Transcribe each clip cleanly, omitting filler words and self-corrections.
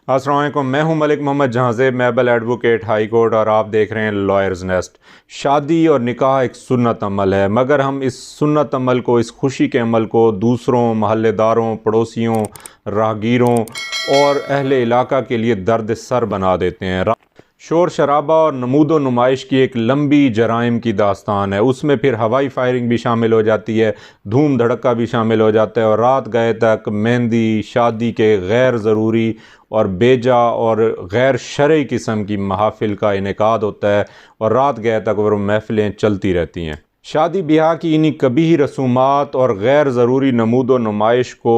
अस्सलाम वालेकुम, मैं हूं मलिक मोहम्मद जहांज़ेब, मैबल एडवोकेट हाई कोर्ट, और आप देख रहे हैं लॉयर्स नेस्ट। शादी और निकाह एक सुन्नत अमल है, मगर हम इस सुन्नत अमल को, इस खुशी के अमल को दूसरों, महल्लेदारों, पड़ोसियों, राहगीरों और अहले इलाका के लिए दर्द सर बना देते हैं। शोर शराबा और नमूदो नुमाइश की एक लंबी जराइम की दास्तान है। उसमें फिर हवाई फायरिंग भी शामिल हो जाती है, धूम धड़का भी शामिल हो जाता है, और रात गए तक मेहंदी, शादी के गैर ज़रूरी और बेजा और गैर शरई किस्म की महफ़िल का इनेकाद होता है, और रात गए तक वो महफ़िलें चलती रहती हैं। शादी ब्याह की इन्हीं कबीह रसूमात और गैर ज़रूरी नमूदो नुमाइश को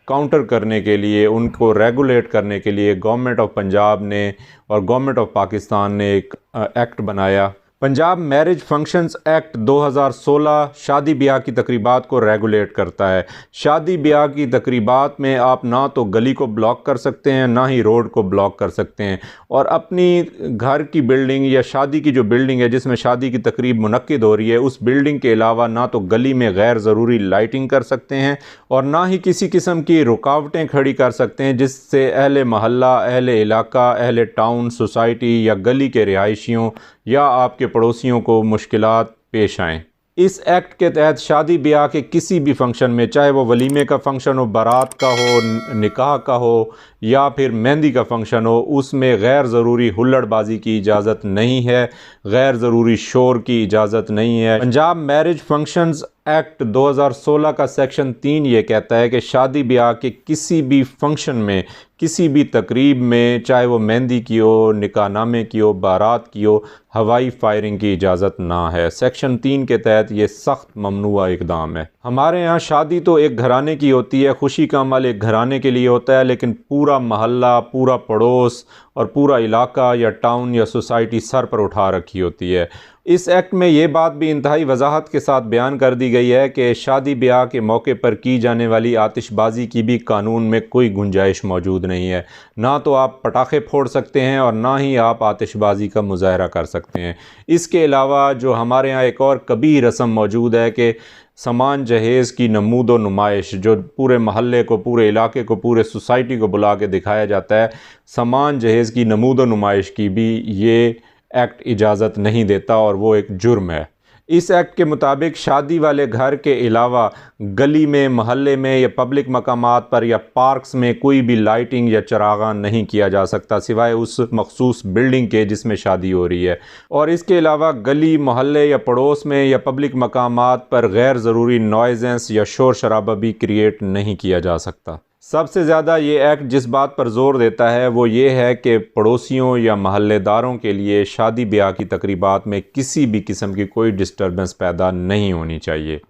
काउंटर करने के लिए, उनको रेगुलेट करने के लिए गवर्नमेंट ऑफ पंजाब ने और गवर्नमेंट ऑफ पाकिस्तान ने एक एक्ट बनाया। पंजाब मैरिज फंक्शंस एक्ट 2016 शादी ब्याह की तकरीबात को रेगुलेट करता है। शादी ब्याह की तकरीबात में आप ना तो गली को ब्लॉक कर सकते हैं, ना ही रोड को ब्लॉक कर सकते हैं, और अपनी घर की बिल्डिंग या शादी की जो बिल्डिंग है जिसमें शादी की तकरीब मुनक्किद हो रही है, उस बिल्डिंग के अलावा ना तो गली में गैर ज़रूरी लाइटिंग कर सकते हैं और ना ही किसी किस्म की रुकावटें खड़ी कर सकते हैं जिससे अहले महल्ला, अहले इलाका, अहले टाउन, सोसाइटी या गली के रिहायशियों या आपके पड़ोसियों को मुश्किलात पेश आएँ। इस एक्ट के तहत शादी ब्याह के किसी भी फंक्शन में, चाहे वो वलीमे का फंक्शन हो, बारात का हो, निकाह का हो या फिर मेहंदी का फंक्शन हो, उसमें गैर ज़रूरी हुल्लड़बाजी की इजाज़त नहीं है, गैर ज़रूरी शोर की इजाज़त नहीं है। पंजाब मैरिज फंक्शंस एक्ट 2016 का सेक्शन 3 ये कहता है कि शादी ब्याह के किसी भी फंक्शन में, किसी भी तकरीब में, चाहे वो मेहंदी की हो, निकाहनामे की हो, बारात की हो, हवाई फायरिंग की इजाज़त ना है। सेक्शन 3 के तहत ये सख्त ममनुआ इक़दाम है। हमारे यहाँ शादी तो एक घराने की होती है, खुशी का अमल एक घराने के लिए होता है, लेकिन पूरा महल्ला, पूरा पड़ोस और पूरा इलाका या टाउन या सोसाइटी सर पर उठा रखी होती है। इस एक्ट में ये बात भी इंतहाई वजाहत के साथ बयान कर दी गई है कि शादी ब्याह के मौके पर की जाने वाली आतिशबाजी की भी कानून में कोई गुंजाइश मौजूद नहीं है। ना तो आप पटाखे फोड़ सकते हैं और ना ही आप आतिशबाजी का मुजाहरा कर सकते हैं। इसके अलावा जो हमारे यहाँ एक और कबीह रस्म मौजूद है कि सामान जहेज़ की नमूदो नुमाइश, जो पूरे महल्ले को, पूरे इलाके को, पूरे सोसाइटी को बुला के दिखाया जाता है, सामान जहेज़ की नमूदो नुमाइश की भी ये एक्ट इजाज़त नहीं देता और वो एक जुर्म है। इस एक्ट के मुताबिक शादी वाले घर के अलावा गली में, महल्ले में या पब्लिक मकामात पर या पार्क्स में कोई भी लाइटिंग या चरागान नहीं किया जा सकता सिवाय उस मखसूस बिल्डिंग के जिसमें शादी हो रही है। और इसके अलावा गली, मोहल्ले या पड़ोस में या पब्लिक मकामात पर गैर ज़रूरी नॉइजेंस या शोर शराबा भी क्रिएट नहीं किया जा सकता। सबसे ज़्यादा ये एक्ट जिस बात पर ज़ोर देता है वो ये है कि पड़ोसियों या महल्लेदारों के लिए शादी ब्याह की तकरीबात में किसी भी किस्म की कोई डिस्टर्बेंस पैदा नहीं होनी चाहिए।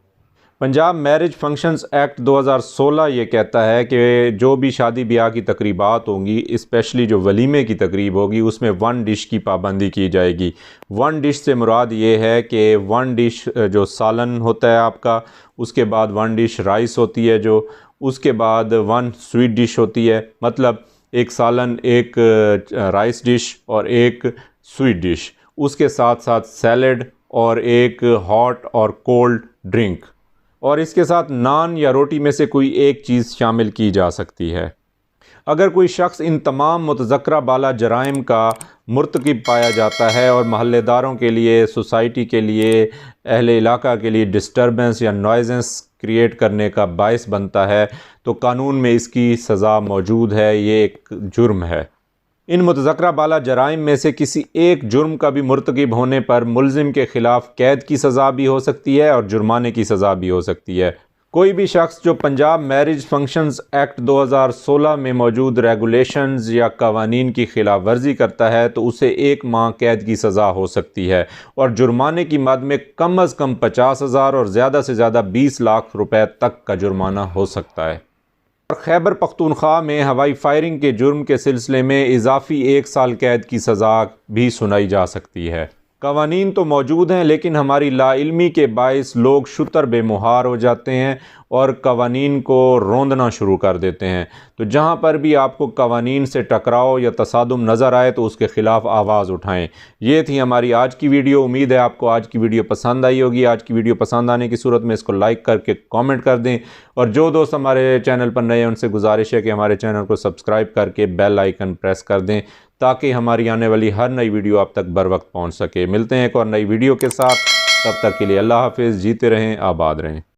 पंजाब मैरिज फंक्शंस एक्ट 2016 ये कहता है कि जो भी शादी ब्याह की तकरीबात होंगी, स्पेशली जो वलीमे की तकरीब होगी, उसमें 1 डिश की पाबंदी की जाएगी। 1 डिश से मुराद ये है कि 1 डिश जो सालन होता है आपका, उसके बाद 1 डिश राइस होती है, जो उसके बाद 1 स्वीट डिश होती है, मतलब एक सालन, एक राइस डिश और एक स्वीट डिश, उसके साथ साथ सैलड और एक हॉट और कोल्ड ड्रिंक, और इसके साथ नान या रोटी में से कोई एक चीज़ शामिल की जा सकती है। अगर कोई शख्स इन तमाम मुतज़क्रा बाला जराइम का मुर्तकिब पाया जाता है और महल्लेदारों के लिए, सोसाइटी के लिए, अहले इलाका के लिए डिस्टर्बेंस या नॉइजेंस क्रिएट करने का बायस बनता है, तो कानून में इसकी सज़ा मौजूद है। ये एक जुर्म है। इन मुतज़क्रा बाला जराइम में से किसी एक जुर्म का भी मुर्तकिब होने पर मुल्ज़िम के ख़िलाफ़ कैद की सज़ा भी हो सकती है और जुर्माने की सज़ा भी हो सकती है। कोई भी शख्स जो पंजाब मैरिज फंक्शंस एक्ट 2016 में मौजूद रेगुलेशंस या कवानीन की खिलाफ वर्जी करता है तो उसे 1 माह कैद की सज़ा हो सकती है और जुर्माने की मद में कम अज़ कम 50,000 और ज़्यादा से ज़्यादा 20 लाख रुपए तक का जुर्माना हो सकता है। और खैबर पख्तूनख्वा में हवाई फायरिंग के जुर्म के सिलसिले में इजाफी 1 साल कैद की सज़ा भी सुनाई जा सकती है। कवानीन तो मौजूद हैं, लेकिन हमारी लाइल्मी के बायस लोग शुतर बेमुहार हो जाते हैं और कवानीन को रौंदना शुरू कर देते हैं। तो जहाँ पर भी आपको कवानीन से टकराव या तसादुम नज़र आए तो उसके ख़िलाफ़ आवाज़ उठाएं। ये थी हमारी आज की वीडियो। उम्मीद है आपको आज की वीडियो पसंद आई होगी। आज की वीडियो पसंद आने की सूरत में इसको लाइक करके कमेंट कर दें, और जो दोस्त हमारे चैनल पर नए हैं उनसे गुजारिश है कि हमारे चैनल को सब्सक्राइब करके बेल आइकन प्रेस कर दें, ताकि हमारी आने वाली हर नई वीडियो आप तक बर वक्त पहुँच सके। मिलते हैं एक और नई वीडियो के साथ, तब तक के लिए अल्लाह हाफिज़। जीते रहें, आबाद रहें।